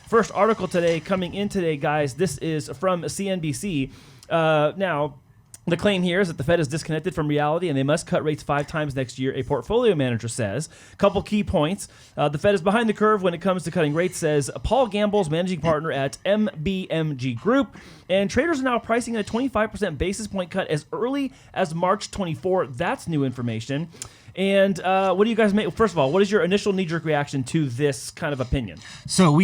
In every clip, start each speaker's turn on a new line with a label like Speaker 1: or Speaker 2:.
Speaker 1: First article today, coming in today, guys. This is from CNBC. Now, the claim here is that the Fed is disconnected from reality and they must cut rates 5 times next year, a portfolio manager says. Couple key points. The Fed is behind the curve when it comes to cutting rates, says Paul Gamble's managing partner at MBMG Group. And traders are now pricing in a 25% basis point cut as early as March 24. That's new information. And what do you guys make? First of all, what is your initial knee-jerk reaction to this kind of opinion?
Speaker 2: So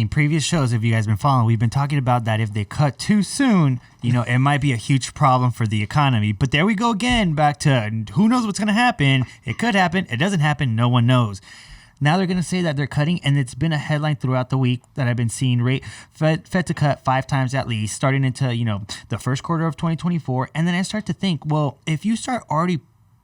Speaker 2: previous shows, if you guys been following, we've been talking about that if they cut too soon, it might be a huge problem for the economy. But there we go again, back to who knows what's going to happen. It could happen. It doesn't happen. No one knows. Now they're going to say that they're cutting, and it's been a headline throughout the week that I've been seeing Fed to cut 5 times at least, starting into, the first quarter of 2024. And then I start to think, well, if you start already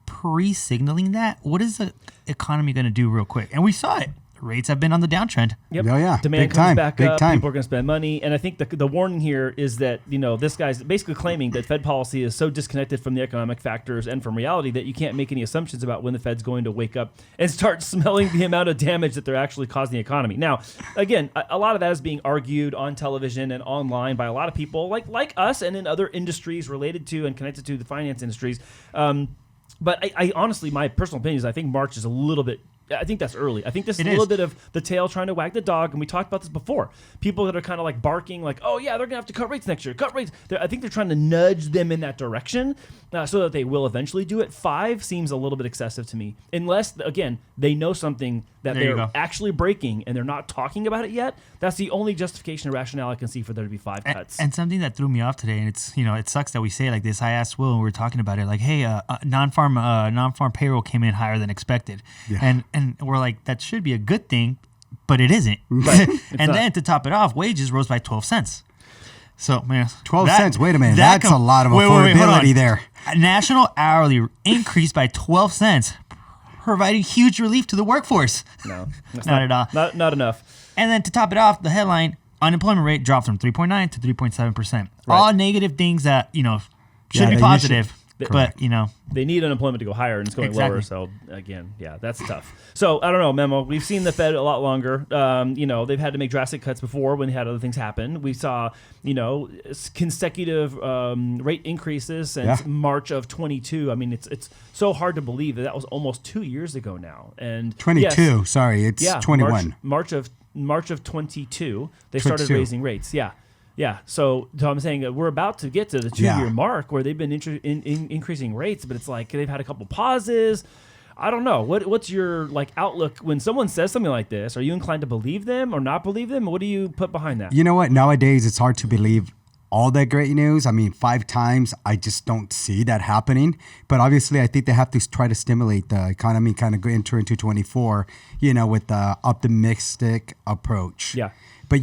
Speaker 2: pre-signaling that, what is the economy going to do real quick? And we saw it. Rates have been on the downtrend.
Speaker 1: Yep.
Speaker 3: Oh, yeah.
Speaker 1: Demand
Speaker 3: Big
Speaker 1: comes
Speaker 3: time.
Speaker 1: back
Speaker 3: Big
Speaker 1: up.
Speaker 3: time.
Speaker 1: People are going to spend money. And I think the warning here is that, this guy's basically claiming that Fed policy is so disconnected from the economic factors and from reality that you can't make any assumptions about when the Fed's going to wake up and start smelling the amount of damage that they're actually causing the economy. Now, again, a lot of that is being argued on television and online by a lot of people like us and in other industries related to and connected to the finance industries. But I honestly, my personal opinion is I think March is a little bit, I think that's early. I think this is a little bit of the tail trying to wag the dog, and we talked about this before. People that are kind of like barking like, oh yeah, they're going to have to cut rates next year, cut rates. I think they're trying to nudge them in that direction so that they will eventually do it. 5 seems a little bit excessive to me. Unless, again, they know something that they're actually breaking and they're not talking about it yet. That's the only justification or rationale I can see for there to be 5 cuts.
Speaker 2: And something that threw me off today, and it's, it sucks that we say it like this. I asked Will when we were talking about it, like, hey, non-farm payroll came in higher than expected. Yeah. And we're like, that should be a good thing, but it isn't. Right. And then to top it off, wages rose by 12 cents. So, man,
Speaker 3: 12 cents. Wait a minute. That's a lot of affordability there.
Speaker 2: National hourly increased by 12 cents, providing huge relief to the workforce.
Speaker 1: No,
Speaker 2: not at all.
Speaker 1: Not enough.
Speaker 2: And then to top it off, the headline, unemployment rate dropped from 3.9 to 3.7%. Right. All negative things that, should be positive. But,
Speaker 1: they need unemployment to go higher, and it's going lower. So, again, that's tough. So, I don't know, Memo. We've seen the Fed a lot longer. They've had to make drastic cuts before when they had other things happen. We saw, consecutive rate increases since March of 22. I mean, it's so hard to believe that was almost 2 years ago now. And
Speaker 3: 22. Sorry, it's 21.
Speaker 1: March of 22, they started raising rates. Yeah, so I'm saying we're about to get to the 2-year mark where they've been increasing rates, but it's like they've had a couple pauses. I don't know. What's your outlook when someone says something like this? Are you inclined to believe them or not believe them? What do you put behind that?
Speaker 3: You know what? Nowadays, it's hard to believe all that great news. I mean, 5 times, I just don't see that happening. But obviously, I think they have to try to stimulate the economy, kind of enter into 24, with the optimistic approach.
Speaker 1: Yeah.
Speaker 3: But,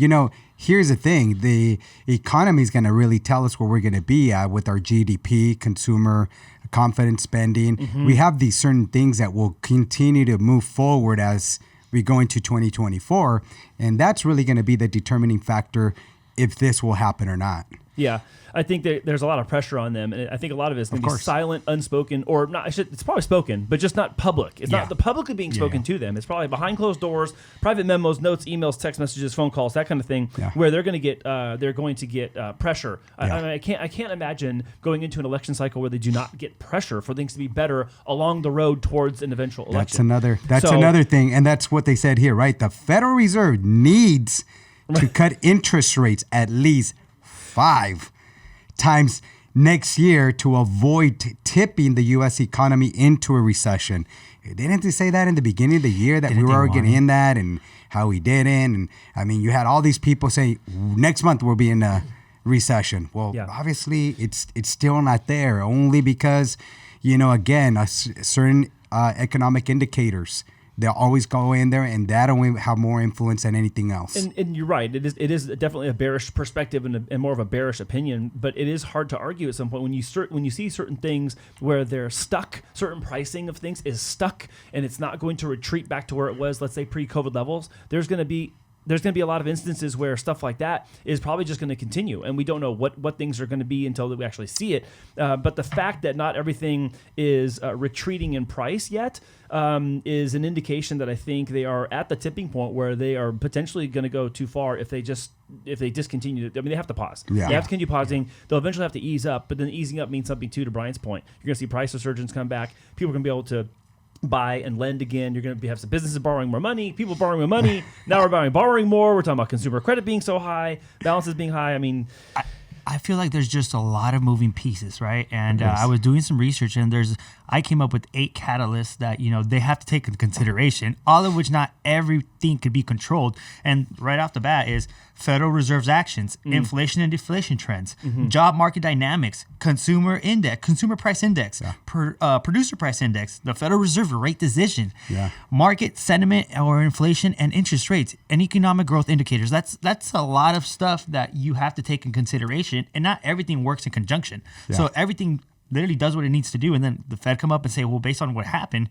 Speaker 3: here's the thing. The economy is going to really tell us where we're going to be at with our GDP, consumer confidence spending. Mm-hmm. We have these certain things that will continue to move forward as we go into 2024. And that's really going to be the determining factor if this will happen or not.
Speaker 1: Yeah, I think there's a lot of pressure on them, and I think a lot of it is going to be silent, unspoken, or not. It's probably spoken, but just not public. It's not the publicly being spoken to them. It's probably behind closed doors, private memos, notes, emails, text messages, phone calls, that kind of thing, where they're going to get pressure. I can't imagine going into an election cycle where they do not get pressure for things to be better along the road towards an eventual election.
Speaker 3: That's another thing, and that's what they said here, right? The Federal Reserve needs to cut interest rates at least 5 times next year to avoid tipping the U.S. economy into a recession. Didn't they say that in the beginning of the year that we were getting in that and how we didn't? And I mean, you had all these people saying next month we'll be in a recession. Well, obviously it's still not there, only because, again, certain economic indicators, they'll always go in there, and that'll have more influence than anything else.
Speaker 1: And you're right. It is definitely a bearish perspective and more of a bearish opinion. But it is hard to argue at some point when you see certain things where they're stuck. Certain pricing of things is stuck, and it's not going to retreat back to where it was. Let's say pre-COVID levels. There's going to be there's going to be a lot of instances where stuff like that is probably just going to continue, and we don't know what things are going to be until we actually see it. But the fact that not everything is retreating in price yet is an indication that I think they are at the tipping point where they are potentially going to go too far if they discontinue. I mean, they have to pause.
Speaker 3: Yeah.
Speaker 1: They have to continue pausing. They'll eventually have to ease up, but then easing up means something too. To Brian's point, you're going to see price resurgence come back. People are going to be able to buy and lend again. You're going to have some businesses borrowing more money, people borrowing more money. Now we're borrowing more. We're talking about consumer credit being so high, balances being high. I mean,
Speaker 2: I feel like there's just a lot of moving pieces, right? And I was doing some research, and I came up with 8 catalysts that they have to take into consideration, all of which not everything could be controlled. And right off the bat is Federal Reserve's actions, inflation and deflation trends, job market dynamics, consumer price index, producer price index, the Federal Reserve rate decision, market sentiment or inflation and interest rates, and economic growth indicators. That's a lot of stuff that you have to take in consideration, and not everything works in conjunction. So everything literally does what it needs to do, and then the Fed come up and say, well, based on what happened,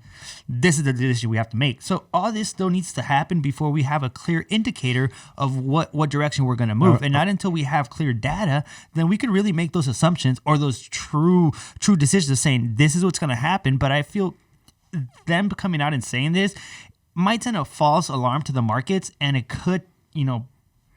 Speaker 2: this is the decision we have to make. So all this still needs to happen before we have a clear indicator of what direction we're going to move. And not until we have clear data, then we can really make those assumptions or those true decisions of saying this is what's going to happen. But I feel them coming out and saying this might send a false alarm to the markets, and it could,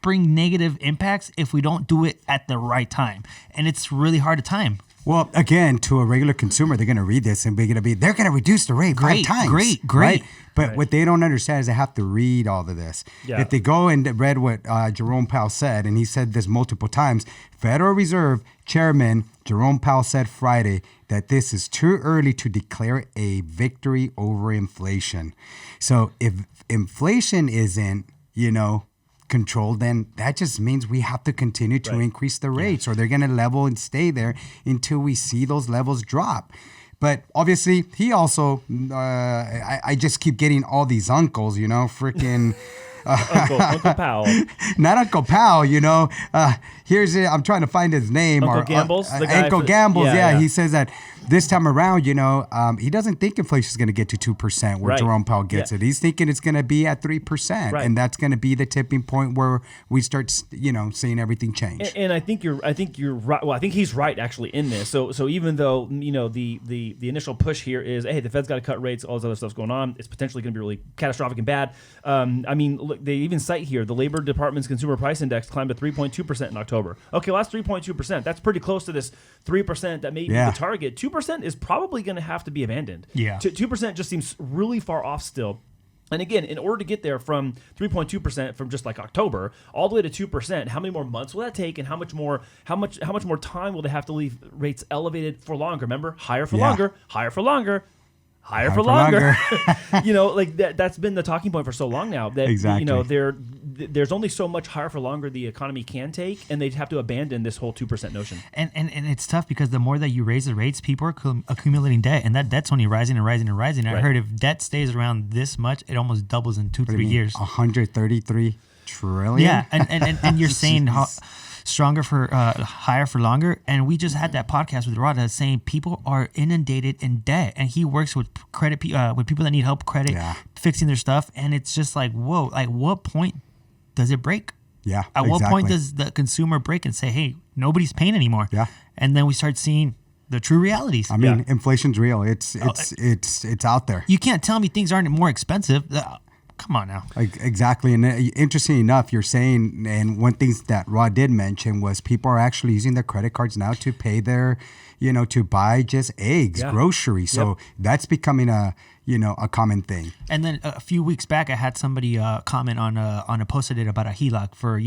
Speaker 2: bring negative impacts if we don't do it at the right time. And it's really hard to time.
Speaker 3: Well, again, to a regular consumer, they're going to read this and they're going to reduce the rate 5 times.
Speaker 2: Great.
Speaker 3: Right? But what they don't understand is they have to read all of this.
Speaker 1: Yeah.
Speaker 3: If they go and read what Jerome Powell said, and he said this multiple times, Federal Reserve Chairman Jerome Powell said Friday that this is too early to declare a victory over inflation. So if inflation isn't, controlled, then that just means we have to continue to increase the rates, or they're going to level and stay there until we see those levels drop. But obviously, he also, I just keep getting all these uncles, freaking...
Speaker 1: Uncle Powell.
Speaker 3: Not Uncle Powell, here's it. I'm trying to find his name.
Speaker 1: Uncle Gambles? The guy
Speaker 3: Uncle Gambles,
Speaker 1: yeah.
Speaker 3: He says that this time around, he doesn't think inflation is going to get to 2% where Jerome Powell gets it. He's thinking it's going to be at 3%.
Speaker 1: Right.
Speaker 3: And that's going to be the tipping point where we start, seeing everything change.
Speaker 1: And I think you're right. Well, I think he's right actually in this. So even though, the initial push here is, hey, the Fed's got to cut rates, all this other stuff's going on, it's potentially going to be really catastrophic and bad. Look, they even cite here, the Labor Department's Consumer Price Index climbed to 3.2% in October. Okay, well, that's 3.2%. That's pretty close to this 3% that may be the target. 2% is probably going to have to be abandoned.
Speaker 2: Yeah.
Speaker 1: 2% just seems really far off still. And again, in order to get there from 3.2% from just like October all the way to 2%, how many more months will that take, and how much more time will they have to leave rates elevated for longer? Remember, higher for longer, higher for longer. Higher for longer. That's been the talking point for so long now that there's only so much higher for longer the economy can take, and they'd have to abandon this whole 2% notion.
Speaker 2: And it's tough because the more that you raise the rates, people are accumulating debt, and that debt's only rising and rising and rising. I heard if debt stays around this much, it almost doubles in 2-3 years.
Speaker 3: 133 trillion.
Speaker 2: Yeah, and you're saying stronger for higher for longer, and we just had that podcast with Rod that's saying people are inundated in debt, and he works with credit with people that need help fixing their stuff, and it's just like, whoa, like what point does it break?
Speaker 3: Yeah,
Speaker 2: at what point does the consumer break and say, hey, nobody's paying anymore?
Speaker 3: Yeah,
Speaker 2: and then we start seeing the true realities.
Speaker 3: I mean, inflation's real. It's out there.
Speaker 2: You can't tell me things aren't more expensive. Come on now.
Speaker 3: Exactly. And interesting enough, you're saying, and one thing that Rod did mention was people are actually using their credit cards now to pay their, to buy just eggs, groceries. So that's becoming a common thing.
Speaker 2: And then a few weeks back, I had somebody comment on a post I did about a HELOC for,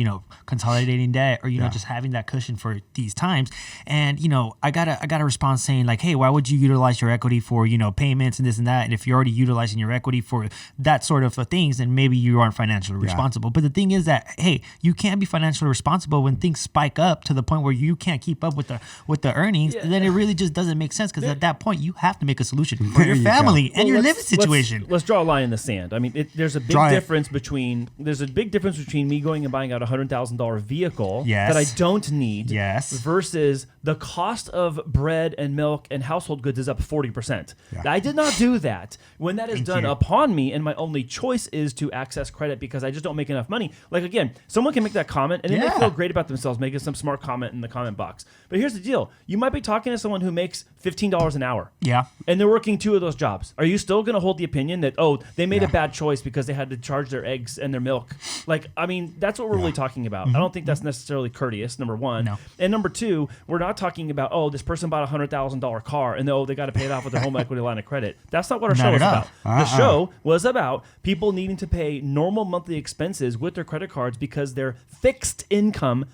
Speaker 2: consolidating debt or, just having that cushion for these times. And, I got a response saying like, hey, why would you utilize your equity for, payments and this and that? And if you're already utilizing your equity for that sort of things, then maybe you aren't financially responsible. But the thing is that, hey, you can't be financially responsible when things spike up to the point where you can't keep up with the earnings. Then it really just doesn't make sense, because at that point, you have to make a solution for your family and your living situation.
Speaker 1: Let's draw a line in the sand. I mean, there's a big difference between me going and buying out $100,000 vehicle that I don't need versus the cost of bread and milk and household goods is up 40%.
Speaker 3: Yeah.
Speaker 1: I did not do that. When that is done upon me, and my only choice is to access credit because I just don't make enough money. Like, again, someone can make that comment, and they may feel great about themselves making some smart comment in the comment box. But here's the deal. You might be talking to someone who makes $15 an hour.
Speaker 2: Yeah.
Speaker 1: And they're working 2 of those jobs. Are you still going to hold the opinion that, oh, they made a bad choice because they had to charge their eggs and their milk? Like, I mean, that's what we're really talking about. I don't think that's necessarily courteous, number one.
Speaker 2: No.
Speaker 1: And number two, we're not talking about, oh, this person bought a $100,000 car and they got to pay it off with their home equity line of credit. That's not what our show
Speaker 2: Not
Speaker 1: is
Speaker 2: at all.
Speaker 1: about. The show was about people needing to pay normal monthly expenses with their credit cards because their fixed income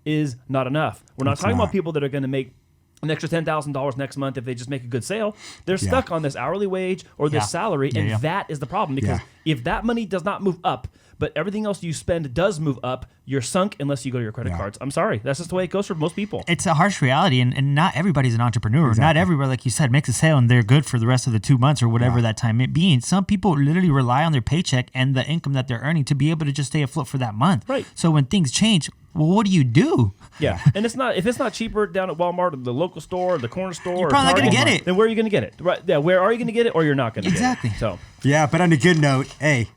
Speaker 1: is not enough. We're not talking about people that are going to make an extra $10,000 next month if they just make a good sale. They're stuck on this hourly wage or this salary, and that is the problem. Because if that money does not move up, but everything else you spend does move up, you're sunk unless you go to your credit cards. I'm sorry. That's just the way it goes for most people.
Speaker 2: It's a harsh reality, and not everybody's an entrepreneur. Not everybody, like you said, makes a sale and they're good for the rest of the 2 months or whatever that time may be. And some people literally rely on their paycheck and the income that they're earning to be able to just stay afloat for that month.
Speaker 1: Right.
Speaker 2: So when things change, well, what do you do?
Speaker 1: Yeah, and if it's not cheaper down at Walmart or the local store or the corner store,
Speaker 2: You're probably not going to get it.
Speaker 1: Then where are you going to get it? Right? Yeah, where are you going to get it, or you're not going to
Speaker 2: Exactly.
Speaker 1: get it? So
Speaker 3: Yeah, but on a good note, hey,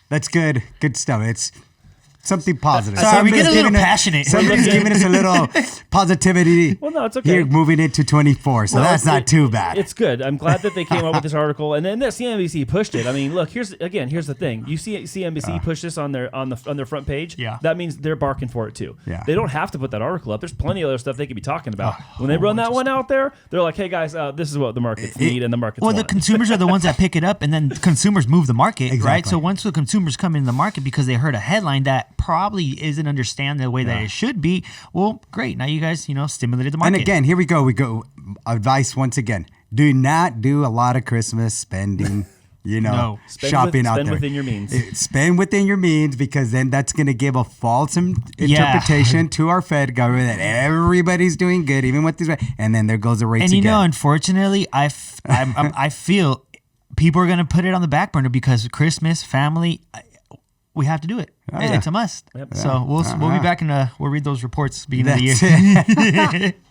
Speaker 3: that's good stuff. It's something positive.
Speaker 2: Sorry, we get a
Speaker 3: Somebody's
Speaker 2: little
Speaker 3: giving
Speaker 2: passionate.
Speaker 3: Somebody's giving us a little positivity.
Speaker 1: Well, no, it's okay.
Speaker 3: Here, moving into 24, so that's not too bad.
Speaker 1: It's good. I'm glad that they came up with this article, and then that CNBC pushed it. I mean, look, here's the thing. You see CNBC push this on their front page.
Speaker 2: Yeah.
Speaker 1: That means they're barking for it too.
Speaker 3: Yeah.
Speaker 1: They don't have to put that article up. There's plenty of other stuff they could be talking about. When they run that one out there, they're like, hey guys, this is what the markets need and the markets
Speaker 2: Well, the
Speaker 1: want.
Speaker 2: consumers are the ones that pick it up, and then consumers move the market, right?
Speaker 3: Exactly.
Speaker 2: So once the consumers come in the market because they heard a headline that probably isn't understand the way that it should be, well, great. Now you guys, stimulated the market.
Speaker 3: And again, here we go. Advice once again. Do not do a lot of Christmas spending,
Speaker 2: No.
Speaker 3: shopping out there.
Speaker 1: Spend within your means.
Speaker 3: Spend within your means, because then that's going to give a false interpretation to our Fed government that everybody's doing good, even with these, and then there goes the rates
Speaker 2: And
Speaker 3: again.
Speaker 2: unfortunately, I feel people are going to put it on the back burner because Christmas, family, we have to do it. It's a must.
Speaker 1: Yep.
Speaker 2: So we'll be back and we'll read those reports beginning of the
Speaker 3: That's
Speaker 2: year.
Speaker 3: it.